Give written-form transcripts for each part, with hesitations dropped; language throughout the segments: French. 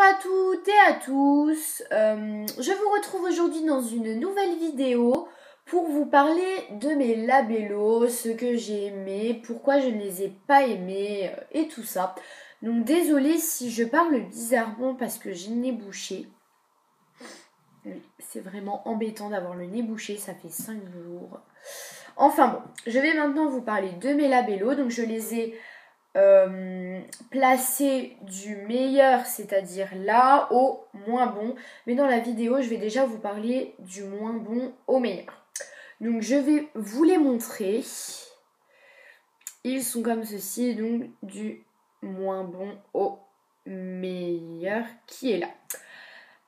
à toutes et à tous, je vous retrouve aujourd'hui dans une nouvelle vidéo pour vous parler de mes labellos, ce que j'ai aimé, pourquoi je ne les ai pas aimés et tout ça. Donc désolée si je parle bizarrement parce que j'ai le nez bouché. Oui, c'est vraiment embêtant d'avoir le nez bouché, ça fait 5 jours. Enfin bon, je vais maintenant vous parler de mes labellos, donc je les ai placés du meilleur, c'est-à-dire là, au moins bon. Mais dans la vidéo, je vais déjà vous parler du moins bon au meilleur. Donc je vais vous les montrer. Ils sont comme ceci, donc du moins bon au meilleur qui est là.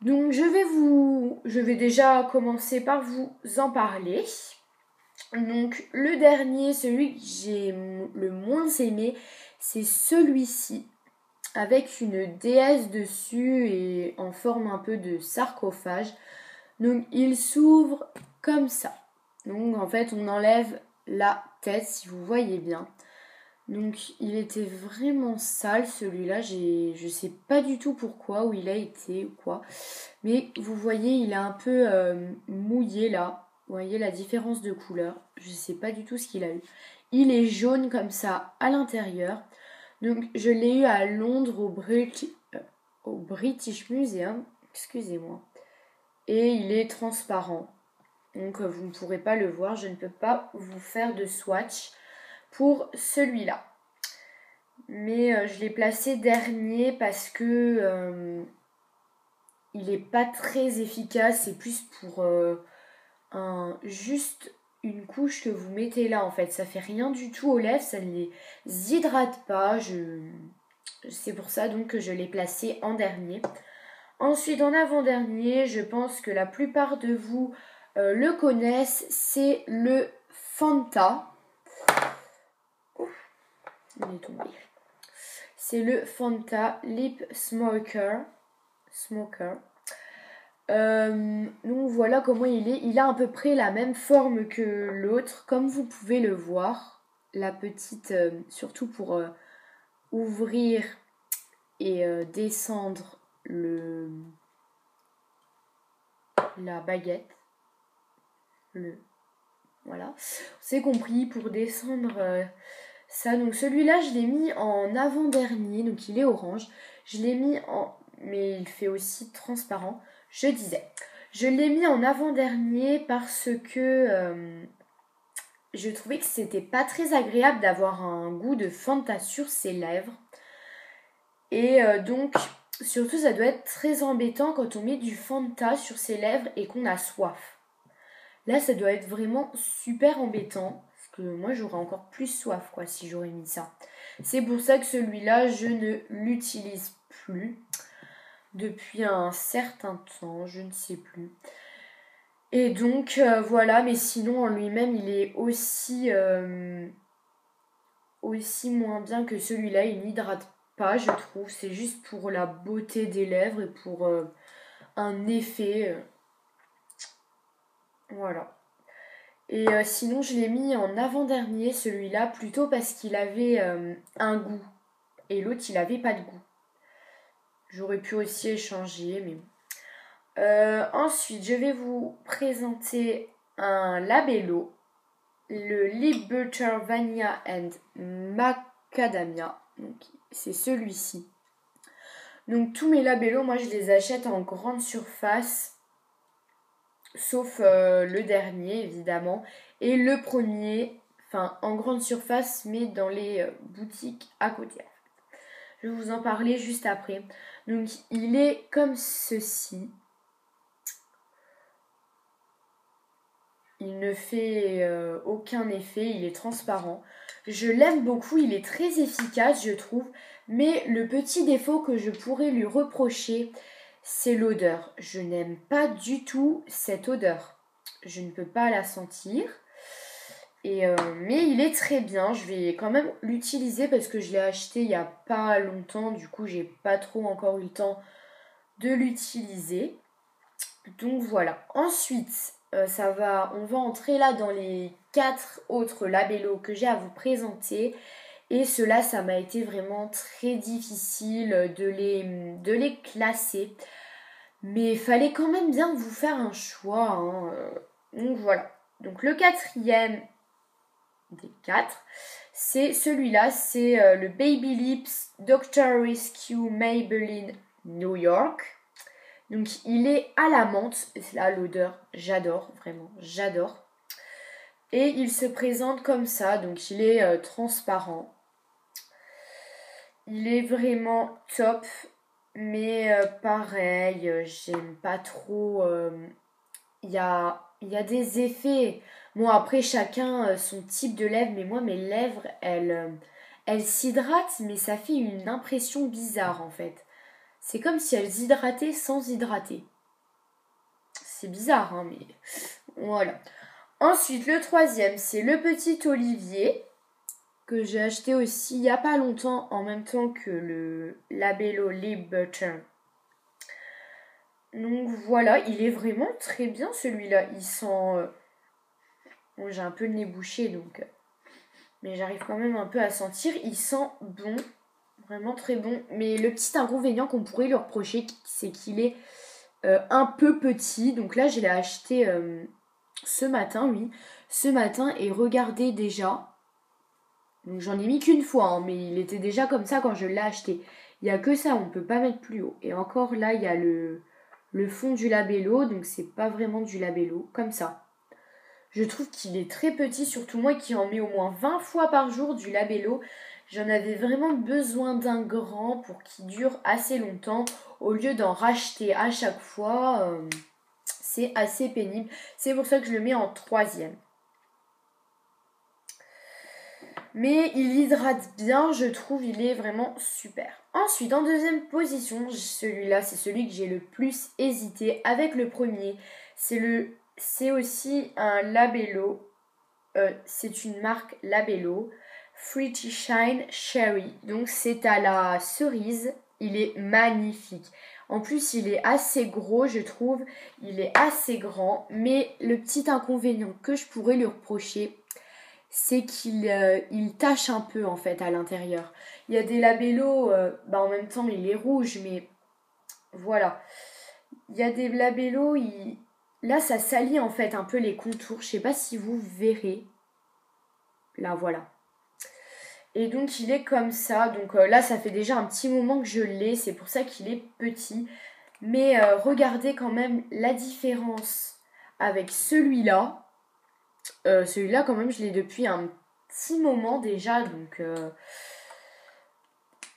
Donc je vais déjà commencer par vous en parler. Donc le dernier, celui que j'ai le moins aimé, c'est celui-ci, avec une déesse dessus et en forme un peu de sarcophage. Donc il s'ouvre comme ça. Donc en fait on enlève la tête si vous voyez bien. Donc il était vraiment sale celui-là, je sais pas du tout pourquoi, où il a été ou quoi. Mais vous voyez il est un peu mouillé là. Vous voyez la différence de couleur. Je sais pas du tout ce qu'il a eu. Il est jaune comme ça à l'intérieur. Donc je l'ai eu à Londres au British Museum. Excusez-moi. Et il est transparent. Donc vous ne pourrez pas le voir. Je ne peux pas vous faire de swatch pour celui-là. Mais je l'ai placé dernier parce que il n'est pas très efficace. C'est plus pour juste une couche que vous mettez là en fait. Ça fait rien du tout aux lèvres. Ça ne les hydrate pas. C'est pour ça donc que je l'ai placé en dernier. Ensuite en avant-dernier, je pense que la plupart de vous le connaissent. C'est le Fanta. Il est tombé. C'est le Fanta Lip Smoker. Donc voilà comment il est. Il a à peu près la même forme que l'autre, comme vous pouvez le voir. La petite, surtout pour ouvrir et descendre la baguette. Voilà, c'est compris, pour descendre ça. Donc celui-là, je l'ai mis en avant-dernier, donc il est orange. Je l'ai mis en... mais il fait aussi transparent, je disais. Je l'ai mis en avant-dernier parce que je trouvais que c'était pas très agréable d'avoir un goût de Fanta sur ses lèvres. Et donc, surtout, ça doit être très embêtant quand on met du Fanta sur ses lèvres et qu'on a soif. Là, ça doit être vraiment super embêtant. Parce que moi, j'aurais encore plus soif, quoi, si j'aurais mis ça. C'est pour ça que celui-là, je ne l'utilise plus. Depuis un certain temps, je ne sais plus. Et donc, voilà. Mais sinon, en lui-même, il est aussi moins bien que celui-là. Il n'hydrate pas, je trouve. C'est juste pour la beauté des lèvres et pour un effet. Voilà. Et sinon, je l'ai mis en avant-dernier, celui-là, plutôt parce qu'il avait un goût. Et l'autre, il n'avait pas de goût. J'aurais pu aussi échanger, mais bon. Ensuite, je vais vous présenter un labello. Le Lip Butter Vanilla and Macadamia. Donc, c'est celui-ci. Donc, tous mes labellos, moi, je les achète en grande surface. Sauf le dernier évidemment et le premier, enfin en grande surface mais dans les boutiques à côté. Je vais vous en parler juste après. Donc il est comme ceci. Il ne fait aucun effet, il est transparent. Je l'aime beaucoup, il est très efficace je trouve. Mais le petit défaut que je pourrais lui reprocher, c'est l'odeur. Je n'aime pas du tout cette odeur. Je ne peux pas la sentir. Mais il est très bien. Je vais quand même l'utiliser parce que je l'ai acheté il n'y a pas longtemps. Du coup, j'ai pas trop encore eu le temps de l'utiliser. Donc voilà. Ensuite, on va entrer là dans les 4 autres labellos que j'ai à vous présenter. Et ceux-là, ça m'a été vraiment très difficile de les classer. Mais il fallait quand même bien vous faire un choix. Hein. Donc voilà. Donc le quatrième des 4, c'est celui-là. C'est le Baby Lips Dr. Rescue Maybelline New York. Donc il est à la menthe. Et là, l'odeur, j'adore. Vraiment, j'adore. Et il se présente comme ça. Donc il est transparent. Il est vraiment top. Mais pareil, j'aime pas trop. Il y a des effets. Bon, après, chacun son type de lèvres. Mais moi, mes lèvres, elles s'hydratent. Mais ça fait une impression bizarre, en fait. C'est comme si elles hydrataient sans hydrater. C'est bizarre, hein, mais voilà. Ensuite, le troisième, c'est le petit Olivier. Que j'ai acheté aussi il n'y a pas longtemps, en même temps que le Labello Lip Butter. Donc voilà, il est vraiment très bien celui-là. Il sent... Bon, j'ai un peu le nez bouché, donc... Mais j'arrive quand même un peu à sentir. Il sent bon, vraiment très bon. Mais le petit inconvénient qu'on pourrait lui reprocher, c'est qu'il est un peu petit. Donc là, je l'ai acheté ce matin, oui. Ce matin, et regardez déjà... Donc j'en ai mis qu'une fois, hein, mais il était déjà comme ça quand je l'ai acheté. Il n'y a que ça, on ne peut pas mettre plus haut. Et encore là, il y a le fond du Labello, donc c'est pas vraiment du Labello, comme ça. Je trouve qu'il est très petit, surtout moi qui en mets au moins 20 fois par jour du Labello. J'en avais vraiment besoin d'un grand pour qu'il dure assez longtemps, au lieu d'en racheter à chaque fois. C'est assez pénible. C'est pour ça que je le mets en troisième. Mais il hydrate bien, je trouve, il est vraiment super. Ensuite, en deuxième position, celui-là, c'est celui que j'ai le plus hésité avec le premier. C'est aussi un Labello. C'est une marque Labello. Fruity Shine Cherry. Donc c'est à la cerise. Il est magnifique. En plus, il est assez gros, je trouve. Il est assez grand. Mais le petit inconvénient que je pourrais lui reprocher, c'est qu'il tache un peu en fait à l'intérieur. Il y a des labellos, en même temps il est rouge, mais voilà. Il y a des labellos, là ça salit en fait un peu les contours. Je sais pas si vous verrez. Là voilà. Et donc il est comme ça. Donc là ça fait déjà un petit moment que je l'ai. C'est pour ça qu'il est petit. Mais regardez quand même la différence avec celui-là. Celui-là quand même je l'ai depuis un petit moment déjà, donc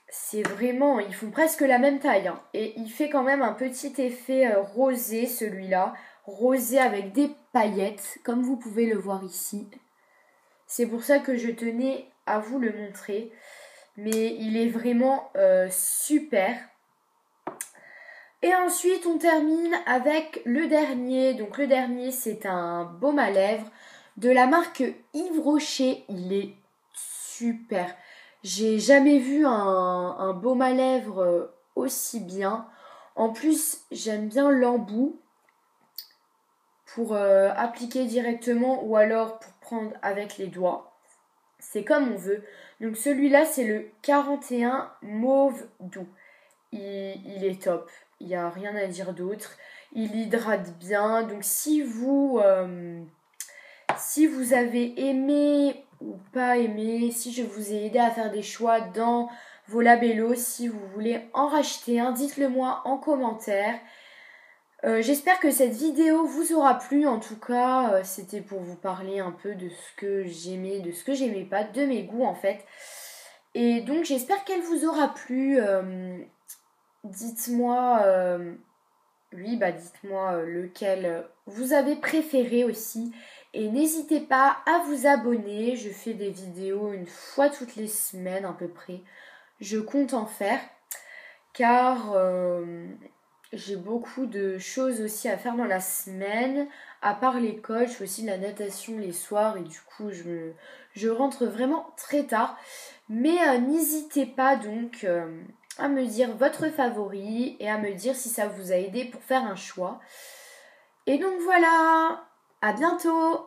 c'est vraiment, ils font presque la même taille, hein. Et il fait quand même un petit effet rosé celui-là, rosé avec des paillettes, comme vous pouvez le voir ici. C'est pour ça que je tenais à vous le montrer, mais il est vraiment super. Et ensuite on termine avec le dernier. Donc le dernier c'est un baume à lèvres de la marque Yves Rocher. Il est super. J'ai jamais vu un baume à lèvres aussi bien. En plus, j'aime bien l'embout pour appliquer directement ou alors pour prendre avec les doigts. C'est comme on veut. Donc celui-là, c'est le 41 Mauve Doux. Il est top. Il n'y a rien à dire d'autre. Il hydrate bien. Donc si vous avez aimé ou pas aimé, si je vous ai aidé à faire des choix dans vos labellos, si vous voulez en racheter un, dites-le moi en commentaire. J'espère que cette vidéo vous aura plu. En tout cas, c'était pour vous parler un peu de ce que j'aimais, de ce que j'aimais pas, de mes goûts en fait. Et donc j'espère qu'elle vous aura plu. Dites-moi, dites-moi lequel vous avez préféré aussi. Et n'hésitez pas à vous abonner. Je fais des vidéos une fois toutes les semaines à peu près. Je compte en faire car j'ai beaucoup de choses aussi à faire dans la semaine. À part l'école, je fais aussi de la natation les soirs et du coup je rentre vraiment très tard. Mais n'hésitez pas donc à me dire votre favori et à me dire si ça vous a aidé pour faire un choix. Et donc voilà, à bientôt!